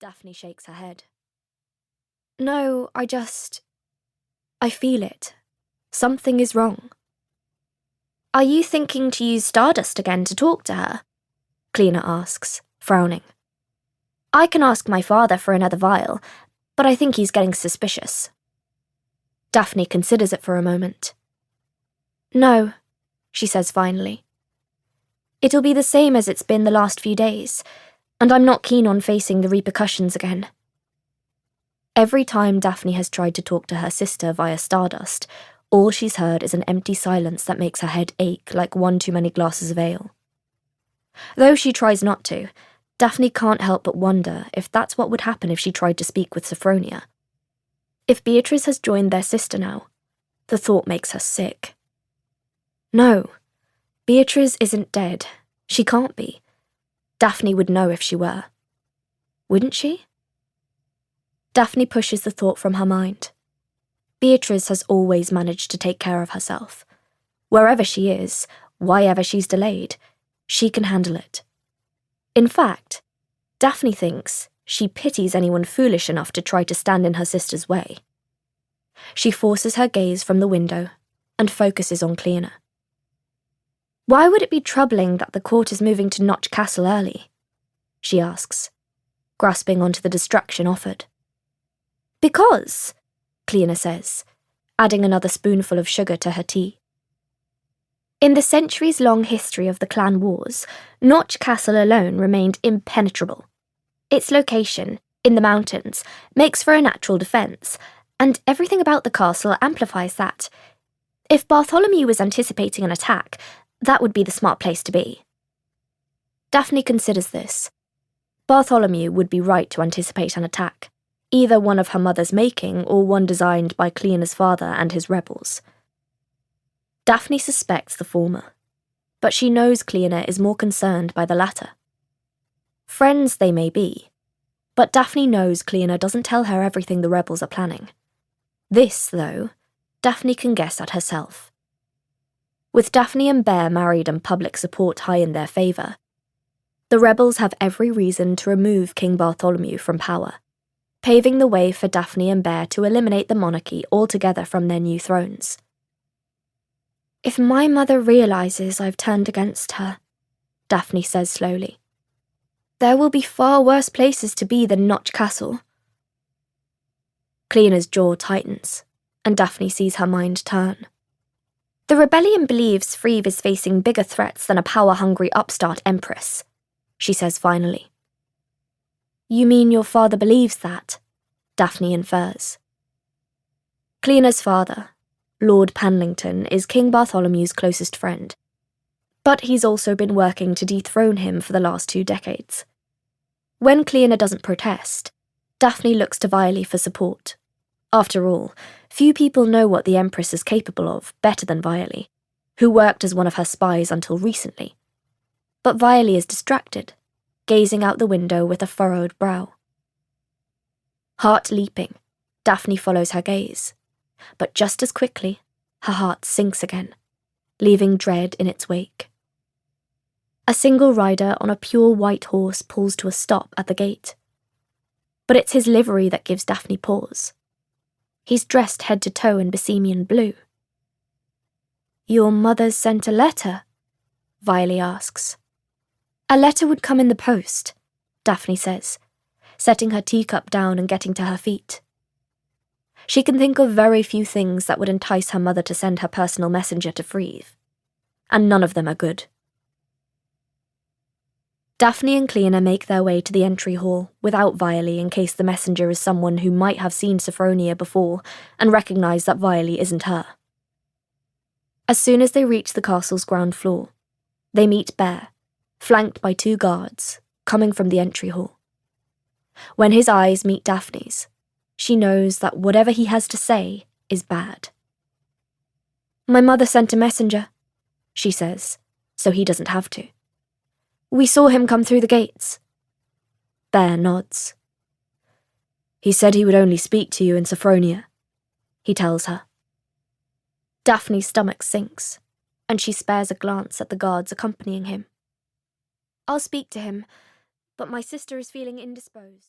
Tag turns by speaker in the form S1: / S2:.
S1: Daphne shakes her head. No, I feel it. Something is wrong. Are you thinking to use Stardust again to talk to her? Cleaner asks, frowning. I can ask my father for another vial, but I think he's getting suspicious. Daphne considers it for a moment. No, she says finally. It'll be the same as it's been the last few days, and I'm not keen on facing the repercussions again. Every time Daphne has tried to talk to her sister via Stardust, all she's heard is an empty silence that makes her head ache like one too many glasses of ale. Though she tries not to, Daphne can't help but wonder if that's what would happen if she tried to speak with Sophronia. If Beatriz has joined their sister now, the thought makes her sick. No, Beatriz isn't dead. She can't be. Daphne would know if she were. Wouldn't she? Daphne pushes the thought from her mind. Beatriz has always managed to take care of herself. Wherever she is, why ever she's delayed, she can handle it. In fact, Daphne thinks she pities anyone foolish enough to try to stand in her sister's way. She forces her gaze from the window and focuses on Cleaner. Why would it be troubling that the court is moving to Notch Castle early? She asks, grasping onto the distraction offered. Because, Cleaner says, adding another spoonful of sugar to her tea. In the centuries-long history of the clan wars, Notch Castle alone remained impenetrable. Its location, in the mountains, makes for a natural defence, and everything about the castle amplifies that. If Bartholomew was anticipating an attack, that would be the smart place to be. Daphne considers this. Bartholomew would be right to anticipate an attack, either one of her mother's making or one designed by Cleaner's father and his rebels. Daphne suspects the former, but she knows Cleaner is more concerned by the latter. Friends they may be, but Daphne knows Cleaner doesn't tell her everything the rebels are planning. This, though, Daphne can guess at herself. With Daphne and Bear married and public support high in their favour, the rebels have every reason to remove King Bartholomew from power, paving the way for Daphne and Bear to eliminate the monarchy altogether from their new thrones. If my mother realises I've turned against her, Daphne says slowly, there will be far worse places to be than Notch Castle. Cleaner's jaw tightens, and Daphne sees her mind turn. The rebellion believes Freve is facing bigger threats than a power-hungry upstart empress, she says finally. You mean your father believes that? Daphne infers. Cleaner's father, Lord Panlington, is King Bartholomew's closest friend, but he's also been working to dethrone him for the last 2 decades. When Cleaner doesn't protest, Daphne looks to Viley for support. After all, few people know what the Empress is capable of better than Viley, who worked as one of her spies until recently. But Viley is distracted, gazing out the window with a furrowed brow. Heart leaping, Daphne follows her gaze, but just as quickly, her heart sinks again, leaving dread in its wake. A single rider on a pure white horse pulls to a stop at the gate. But it's his livery that gives Daphne pause. He's dressed head to toe in Bessemian blue. Your mother's sent a letter? Viley asks. A letter would come in the post, Daphne says, setting her teacup down and getting to her feet. She can think of very few things that would entice her mother to send her personal messenger to Freve, and none of them are good. Daphne and Cleaner make their way to the entry hall without Viley in case the messenger is someone who might have seen Sophronia before and recognise that Viley isn't her. As soon as they reach the castle's ground floor, they meet Bear, flanked by 2 guards, coming from the entry hall. When his eyes meet Daphne's, she knows that whatever he has to say is bad. My mother sent a messenger, she says, so he doesn't have to. We saw him come through the gates. Bear nods. He said he would only speak to you in Sophronia, he tells her. Daphne's stomach sinks, and she spares a glance at the guards accompanying him. I'll speak to him, but my sister is feeling indisposed.